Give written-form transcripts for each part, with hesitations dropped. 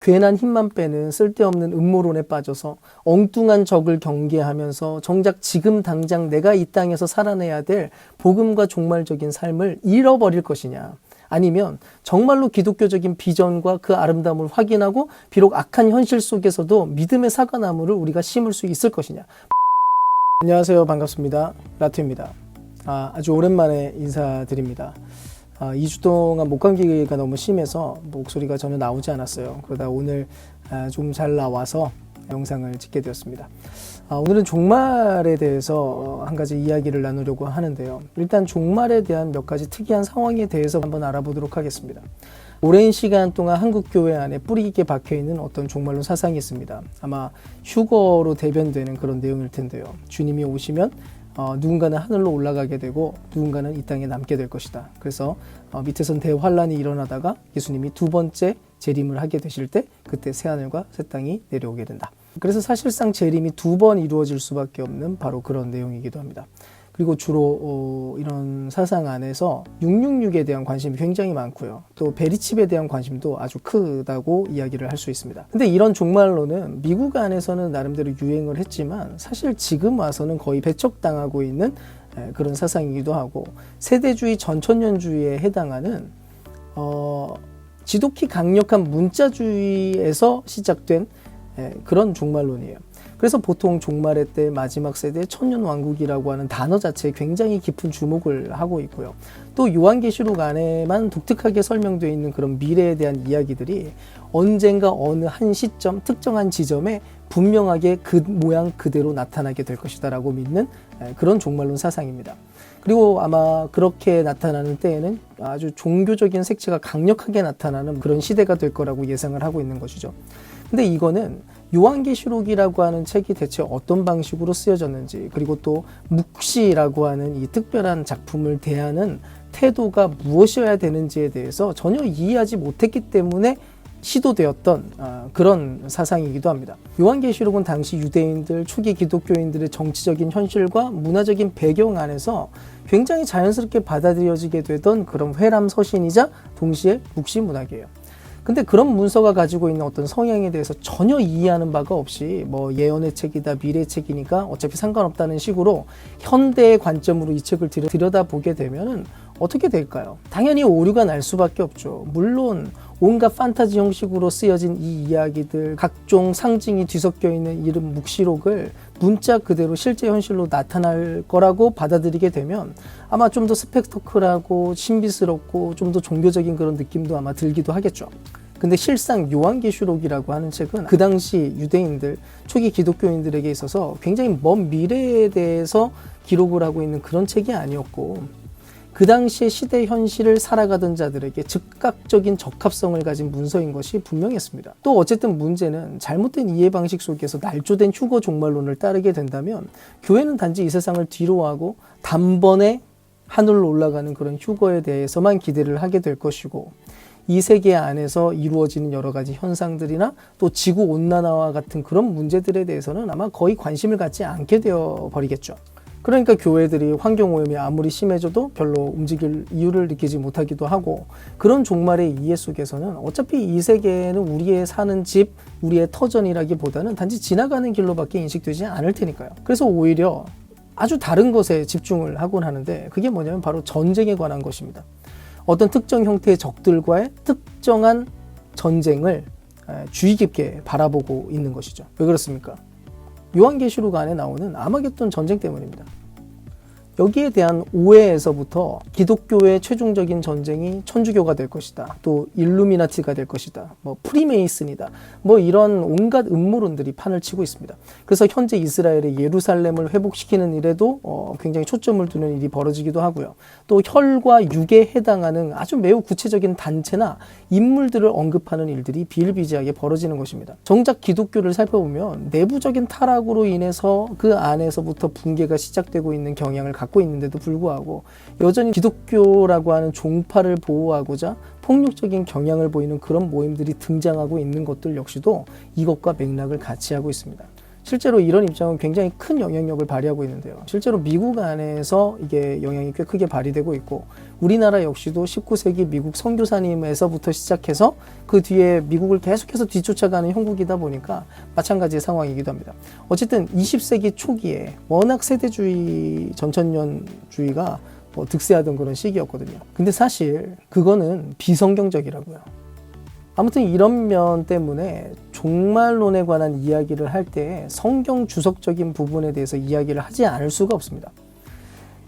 괜한 힘만 빼는 쓸데없는 음모론에 빠져서 엉뚱한 적을 경계하면서 정작 지금 당장 내가 이 땅에서 살아내야 될 복음과 종말적인 삶을 잃어버릴 것이냐, 아니면 정말로 기독교적인 비전과 그 아름다움을 확인하고 비록 악한 현실 속에서도 믿음의 사과나무를 우리가 심을 수 있을 것이냐. 안녕하세요, 반갑습니다. 라트입니다. 아주 오랜만에 인사드립니다. 2주 동안 목감기가 너무 심해서 목소리가 전혀 나오지 않았어요. 그러다 오늘 좀 잘 나와서 영상을 찍게 되었습니다. 오늘은 종말에 대해서 한 가지 이야기를 나누려고 하는데요. 일단 종말에 대한 몇 가지 특이한 상황에 대해서 한번 알아보도록 하겠습니다. 오랜 시간 동안 한국교회 안에 뿌리 깊게 박혀있는 어떤 종말론 사상이 있습니다. 아마 휴거로 대변되는 그런 내용일 텐데요. 주님이 오시면 누군가는 하늘로 올라가게 되고 누군가는 이 땅에 남게 될 것이다. 그래서 밑에선 대환란이 일어나다가 예수님이 두 번째 재림을 하게 되실 때 그때 새하늘과 새 땅이 내려오게 된다. 그래서 사실상 재림이 두 번 이루어질 수밖에 없는 바로 그런 내용이기도 합니다. 그리고 주로 이런 사상 안에서 666에 대한 관심이 굉장히 많고요. 또 베리칩에 대한 관심도 아주 크다고 이야기를 할 수 있습니다. 근데 이런 종말론은 미국 안에서는 나름대로 유행을 했지만 사실 지금 와서는 거의 배척당하고 있는 그런 사상이기도 하고, 세대주의 전천년주의에 해당하는 지독히 강력한 문자주의에서 시작된 그런 종말론이에요. 그래서 보통 종말의 때 마지막 세대 천년왕국이라고 하는 단어 자체에 굉장히 깊은 주목을 하고 있고요. 또 요한계시록 안에만 독특하게 설명되어 있는 그런 미래에 대한 이야기들이 언젠가 어느 한 시점 특정한 지점에 분명하게 그 모양 그대로 나타나게 될 것이다 라고 믿는 그런 종말론 사상입니다. 그리고 아마 그렇게 나타나는 때에는 아주 종교적인 색채가 강력하게 나타나는 그런 시대가 될 거라고 예상을 하고 있는 것이죠. 근데 이거는 요한계시록이라고 하는 책이 대체 어떤 방식으로 쓰여졌는지, 그리고 또 묵시라고 하는 이 특별한 작품을 대하는 태도가 무엇이어야 되는지에 대해서 전혀 이해하지 못했기 때문에 시도되었던 그런 사상이기도 합니다. 요한계시록은 당시 유대인들, 초기 기독교인들의 정치적인 현실과 문화적인 배경 안에서 굉장히 자연스럽게 받아들여지게 되던 그런 회람서신이자 동시에 묵시 문학이에요. 근데 그런 문서가 가지고 있는 어떤 성향에 대해서 전혀 이해하는 바가 없이 뭐 예언의 책이다, 미래의 책이니까 어차피 상관없다는 식으로 현대의 관점으로 이 책을 들여다보게 되면은 어떻게 될까요? 당연히 오류가 날 수밖에 없죠. 물론 온갖 판타지 형식으로 쓰여진 이 이야기들, 각종 상징이 뒤섞여 있는 이름 묵시록을 문자 그대로 실제 현실로 나타날 거라고 받아들이게 되면 아마 좀 더 스펙터클하고 신비스럽고 좀 더 종교적인 그런 느낌도 아마 들기도 하겠죠. 근데 실상 요한계시록이라고 하는 책은 그 당시 유대인들, 초기 기독교인들에게 있어서 굉장히 먼 미래에 대해서 기록을 하고 있는 그런 책이 아니었고, 그 당시의 시대 현실을 살아가던 자들에게 즉각적인 적합성을 가진 문서인 것이 분명했습니다. 또 어쨌든 문제는 잘못된 이해 방식 속에서 날조된 휴거 종말론을 따르게 된다면 교회는 단지 이 세상을 뒤로하고 단번에 하늘로 올라가는 그런 휴거에 대해서만 기대를 하게 될 것이고, 이 세계 안에서 이루어지는 여러 가지 현상들이나 또 지구온난화와 같은 그런 문제들에 대해서는 아마 거의 관심을 갖지 않게 되어 버리겠죠. 그러니까 교회들이 환경오염이 아무리 심해져도 별로 움직일 이유를 느끼지 못하기도 하고, 그런 종말의 이해 속에서는 어차피 이 세계는 우리의 사는 집, 우리의 터전이라기보다는 단지 지나가는 길로밖에 인식되지 않을 테니까요. 그래서 오히려 아주 다른 것에 집중을 하곤 하는데, 그게 뭐냐면 바로 전쟁에 관한 것입니다. 어떤 특정 형태의 적들과의 특정한 전쟁을 주의 깊게 바라보고 있는 것이죠. 왜 그렇습니까? 요한계시록 안에 나오는 아마겟돈 전쟁 때문입니다. 여기에 대한 오해에서부터 기독교의 최종적인 전쟁이 천주교가 될 것이다, 또 일루미나티가 될 것이다, 뭐 프리메이슨이다, 뭐 이런 온갖 음모론들이 판을 치고 있습니다. 그래서 현재 이스라엘의 예루살렘을 회복시키는 일에도 굉장히 초점을 두는 일이 벌어지기도 하고요. 또 혈과 육에 해당하는 아주 매우 구체적인 단체나 인물들을 언급하는 일들이 비일비재하게 벌어지는 것입니다. 정작 기독교를 살펴보면 내부적인 타락으로 인해서 그 안에서부터 붕괴가 시작되고 있는 경향을 갖고 있는데도 불구하고 여전히 기독교라고 하는 종파를 보호하고자 폭력적인 경향을 보이는 그런 모임들이 등장하고 있는 것들 역시도 이것과 맥락을 같이 하고 있습니다. 실제로 이런 입장은 굉장히 큰 영향력을 발휘하고 있는데요. 실제로 미국 안에서 이게 영향이 꽤 크게 발휘되고 있고, 우리나라 역시도 19세기 미국 선교사님에서부터 시작해서 그 뒤에 미국을 계속해서 뒤쫓아가는 형국이다 보니까 마찬가지의 상황이기도 합니다. 어쨌든 20세기 초기에 워낙 세대주의, 전천년주의가 득세하던 그런 시기였거든요. 근데 사실 그거는 비성경적이라고요. 아무튼 이런 면 때문에 종말론에 관한 이야기를 할 때 성경 주석적인 부분에 대해서 이야기를 하지 않을 수가 없습니다.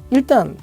일단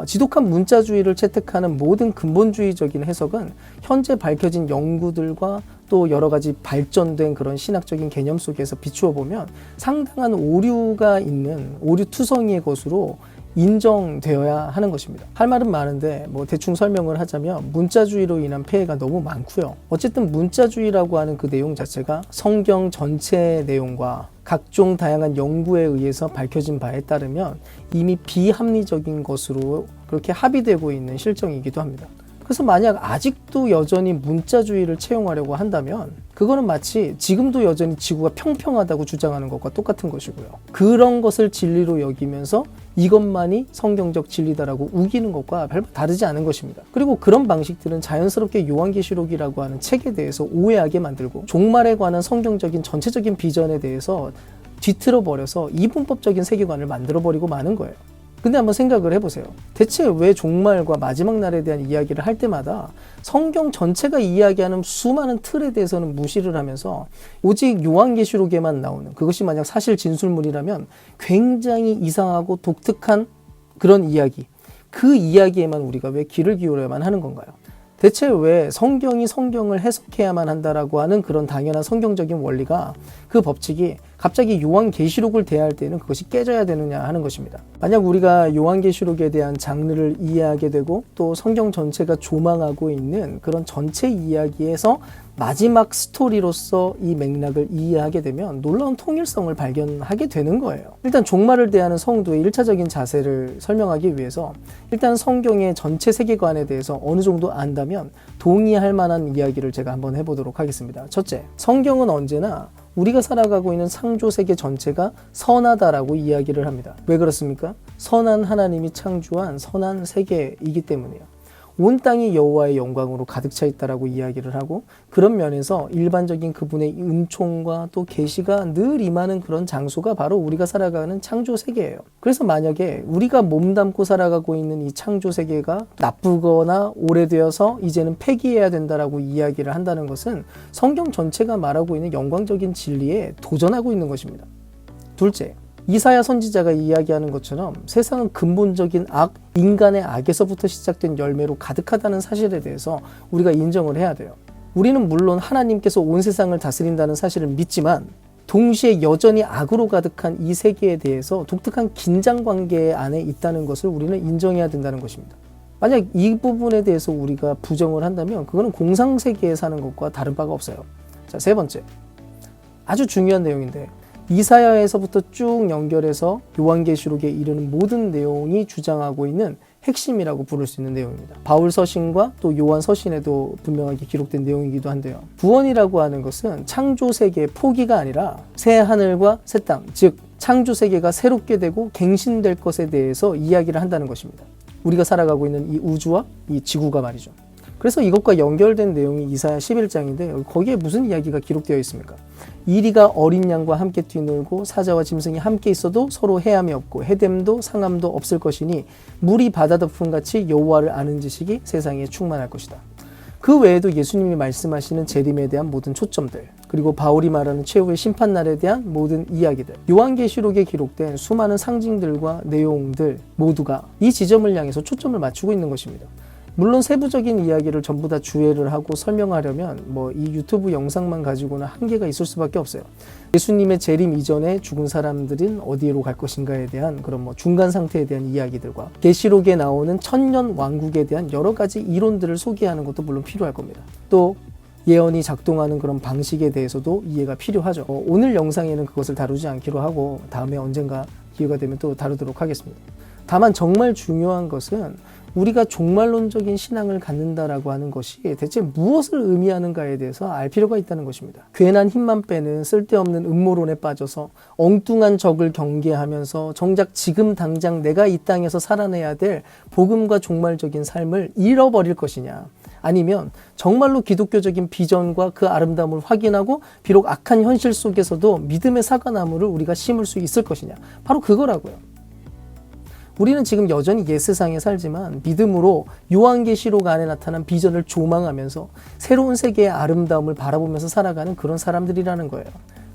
지독한 문자주의를 채택하는 모든 근본주의적인 해석은 현재 밝혀진 연구들과 또 여러 가지 발전된 그런 신학적인 개념 속에서 비추어 보면 상당한 오류가 있는 오류투성이의 것으로 인정되어야 하는 것입니다. 할 말은 많은데 대충 설명을 하자면 문자주의로 인한 폐해가 너무 많고요. 어쨌든 문자주의라고 하는 그 내용 자체가 성경 전체 내용과 각종 다양한 연구에 의해서 밝혀진 바에 따르면 이미 비합리적인 것으로 그렇게 합의되고 있는 실정이기도 합니다. 그래서 만약 아직도 여전히 문자주의를 채용하려고 한다면 그거는 마치 지금도 여전히 지구가 평평하다고 주장하는 것과 똑같은 것이고요. 그런 것을 진리로 여기면서 이것만이 성경적 진리다라고 우기는 것과 별로 다르지 않은 것입니다. 그리고 그런 방식들은 자연스럽게 요한계시록이라고 하는 책에 대해서 오해하게 만들고 종말에 관한 성경적인 전체적인 비전에 대해서 뒤틀어버려서 이분법적인 세계관을 만들어버리고 마는 거예요. 근데 한번 생각을 해보세요. 대체 왜 종말과 마지막 날에 대한 이야기를 할 때마다 성경 전체가 이야기하는 수많은 틀에 대해서는 무시를 하면서 오직 요한계시록에만 나오는, 그것이 만약 사실 진술물이라면 굉장히 이상하고 독특한 그런 이야기, 그 이야기에만 우리가 왜 귀를 기울여야만 하는 건가요? 대체 왜 성경이 성경을 해석해야만 한다라고 하는 그런 당연한 성경적인 원리가, 그 법칙이 갑자기 요한계시록을 대할 때는 그것이 깨져야 되느냐 하는 것입니다. 만약 우리가 요한계시록에 대한 장르를 이해하게 되고 또 성경 전체가 조망하고 있는 그런 전체 이야기에서 마지막 스토리로서 이 맥락을 이해하게 되면 놀라운 통일성을 발견하게 되는 거예요. 일단 종말을 대하는 성도의 1차적인 자세를 설명하기 위해서 일단 성경의 전체 세계관에 대해서 어느 정도 안다면 동의할 만한 이야기를 제가 한번 해보도록 하겠습니다. 첫째, 성경은 언제나 우리가 살아가고 있는 창조세계 전체가 선하다라고 이야기를 합니다. 왜 그렇습니까? 선한 하나님이 창조한 선한 세계이기 때문이에요. 온 땅이 여호와의 영광으로 가득 차 있다라고 이야기를 하고, 그런 면에서 일반적인 그분의 은총과 또 계시가 늘 임하는 그런 장소가 바로 우리가 살아가는 창조 세계예요. 그래서 만약에 우리가 몸담고 살아가고 있는 이 창조 세계가 나쁘거나 오래되어서 이제는 폐기해야 된다라고 이야기를 한다는 것은 성경 전체가 말하고 있는 영광적인 진리에 도전하고 있는 것입니다. 둘째, 이사야 선지자가 이야기하는 것처럼 세상은 근본적인 악, 인간의 악에서부터 시작된 열매로 가득하다는 사실에 대해서 우리가 인정을 해야 돼요. 우리는 물론 하나님께서 온 세상을 다스린다는 사실을 믿지만 동시에 여전히 악으로 가득한 이 세계에 대해서 독특한 긴장관계 안에 있다는 것을 우리는 인정해야 된다는 것입니다. 만약 이 부분에 대해서 우리가 부정을 한다면 그거는 공상세계에 사는 것과 다른 바가 없어요. 자, 세 번째, 아주 중요한 내용인데 이사야에서부터 쭉 연결해서 요한계시록에 이르는 모든 내용이 주장하고 있는 핵심이라고 부를 수 있는 내용입니다. 바울 서신과 또 요한 서신에도 분명하게 기록된 내용이기도 한데요. 구원이라고 하는 것은 창조 세계의 포기가 아니라 새 하늘과 새 땅, 즉 창조 세계가 새롭게 되고 갱신될 것에 대해서 이야기를 한다는 것입니다. 우리가 살아가고 있는 이 우주와 이 지구가 말이죠. 그래서 이것과 연결된 내용이 이사야 11장인데 거기에 무슨 이야기가 기록되어 있습니까? 이리가 어린 양과 함께 뛰놀고 사자와 짐승이 함께 있어도 서로 해함이 없고 해됨도 상함도 없을 것이니 물이 바다 덮음같이 여호와를 아는 지식이 세상에 충만할 것이다. 그 외에도 예수님이 말씀하시는 재림에 대한 모든 초점들, 그리고 바울이 말하는 최후의 심판날에 대한 모든 이야기들, 요한계시록에 기록된 수많은 상징들과 내용들 모두가 이 지점을 향해서 초점을 맞추고 있는 것입니다. 물론 세부적인 이야기를 전부 다 주해를 하고 설명하려면 이 유튜브 영상만 가지고는 한계가 있을 수밖에 없어요. 예수님의 재림 이전에 죽은 사람들은 어디로 갈 것인가에 대한 그런 중간 상태에 대한 이야기들과 계시록에 나오는 천년 왕국에 대한 여러 가지 이론들을 소개하는 것도 물론 필요할 겁니다. 또 예언이 작동하는 그런 방식에 대해서도 이해가 필요하죠. 오늘 영상에는 그것을 다루지 않기로 하고 다음에 언젠가 기회가 되면 또 다루도록 하겠습니다. 다만 정말 중요한 것은 우리가 종말론적인 신앙을 갖는다라고 하는 것이 대체 무엇을 의미하는가에 대해서 알 필요가 있다는 것입니다. 괜한 힘만 빼는 쓸데없는 음모론에 빠져서 엉뚱한 적을 경계하면서 정작 지금 당장 내가 이 땅에서 살아내야 될 복음과 종말적인 삶을 잃어버릴 것이냐, 아니면 정말로 기독교적인 비전과 그 아름다움을 확인하고 비록 악한 현실 속에서도 믿음의 사과나무를 우리가 심을 수 있을 것이냐, 바로 그거라고요. 우리는 지금 여전히 옛 세상에 살지만 믿음으로 요한계시록 안에 나타난 비전을 조망하면서 새로운 세계의 아름다움을 바라보면서 살아가는 그런 사람들이라는 거예요.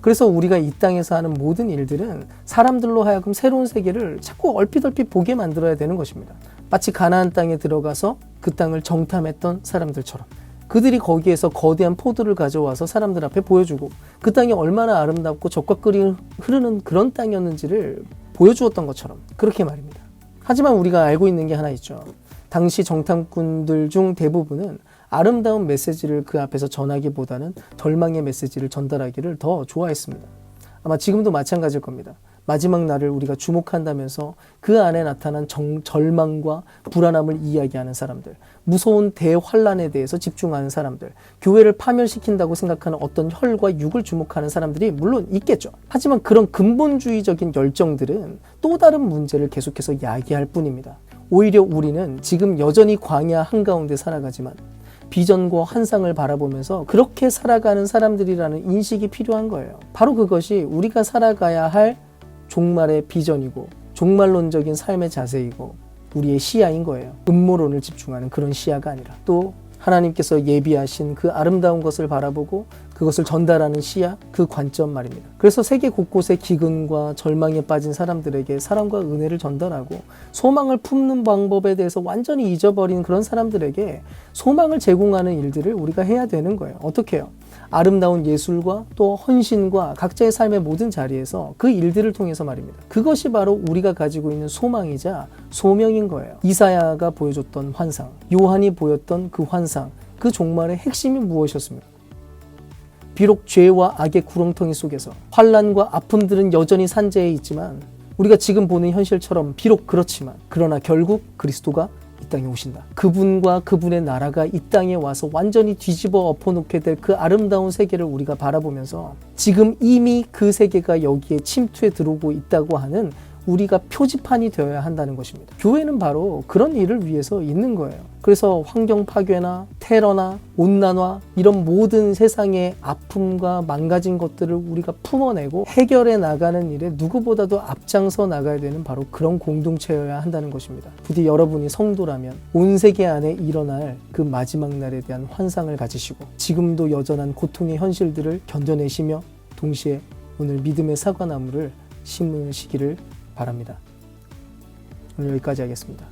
그래서 우리가 이 땅에서 하는 모든 일들은 사람들로 하여금 새로운 세계를 자꾸 얼핏얼핏 보게 만들어야 되는 것입니다. 마치 가나안 땅에 들어가서 그 땅을 정탐했던 사람들처럼 그들이 거기에서 거대한 포도를 가져와서 사람들 앞에 보여주고 그 땅이 얼마나 아름답고 젖과 꿀이 흐르는 그런 땅이었는지를 보여주었던 것처럼 그렇게 말입니다. 하지만 우리가 알고 있는 게 하나 있죠. 당시 정탐꾼들 중 대부분은 아름다운 메시지를 그 앞에서 전하기보다는 절망의 메시지를 전달하기를 더 좋아했습니다. 아마 지금도 마찬가지일 겁니다. 마지막 날을 우리가 주목한다면서 그 안에 나타난 절망과 불안함을 이야기하는 사람들, 무서운 대환란에 대해서 집중하는 사람들, 교회를 파멸시킨다고 생각하는 어떤 혈과 육을 주목하는 사람들이 물론 있겠죠. 하지만 그런 근본주의적인 열정들은 또 다른 문제를 계속해서 야기할 뿐입니다. 오히려 우리는 지금 여전히 광야 한가운데 살아가지만 비전과 환상을 바라보면서 그렇게 살아가는 사람들이라는 인식이 필요한 거예요. 바로 그것이 우리가 살아가야 할 종말의 비전이고 종말론적인 삶의 자세이고 우리의 시야인 거예요. 음모론을 집중하는 그런 시야가 아니라 또 하나님께서 예비하신 그 아름다운 것을 바라보고 그것을 전달하는 시야, 그 관점 말입니다. 그래서 세계 곳곳에 기근과 절망에 빠진 사람들에게 사랑과 은혜를 전달하고 소망을 품는 방법에 대해서 완전히 잊어버린 그런 사람들에게 소망을 제공하는 일들을 우리가 해야 되는 거예요. 어떻게 해요? 아름다운 예술과 또 헌신과 각자의 삶의 모든 자리에서 그 일들을 통해서 말입니다. 그것이 바로 우리가 가지고 있는 소망이자 소명인 거예요. 이사야가 보여줬던 환상, 요한이 보였던 그 환상, 그 종말의 핵심이 무엇이었습니까? 비록 죄와 악의 구렁텅이 속에서 환난과 아픔들은 여전히 산재해 있지만 우리가 지금 보는 현실처럼 비록 그렇지만 그러나 결국 그리스도가 이 땅에 오신다. 그분과 그분의 나라가 이 땅에 와서 완전히 뒤집어 엎어놓게 될 그 아름다운 세계를 우리가 바라보면서 지금 이미 그 세계가 여기에 침투해 들어오고 있다고 하는 우리가 표지판이 되어야 한다는 것입니다. 교회는 바로 그런 일을 위해서 있는 거예요. 그래서 환경 파괴나 테러나 온난화 이런 모든 세상의 아픔과 망가진 것들을 우리가 품어내고 해결해 나가는 일에 누구보다도 앞장서 나가야 되는 바로 그런 공동체여야 한다는 것입니다. 부디 여러분이 성도라면 온 세계 안에 일어날 그 마지막 날에 대한 환상을 가지시고 지금도 여전한 고통의 현실들을 견뎌내시며 동시에 오늘 믿음의 사과나무를 심으시기를 바랍니다. 오늘 여기까지 하겠습니다.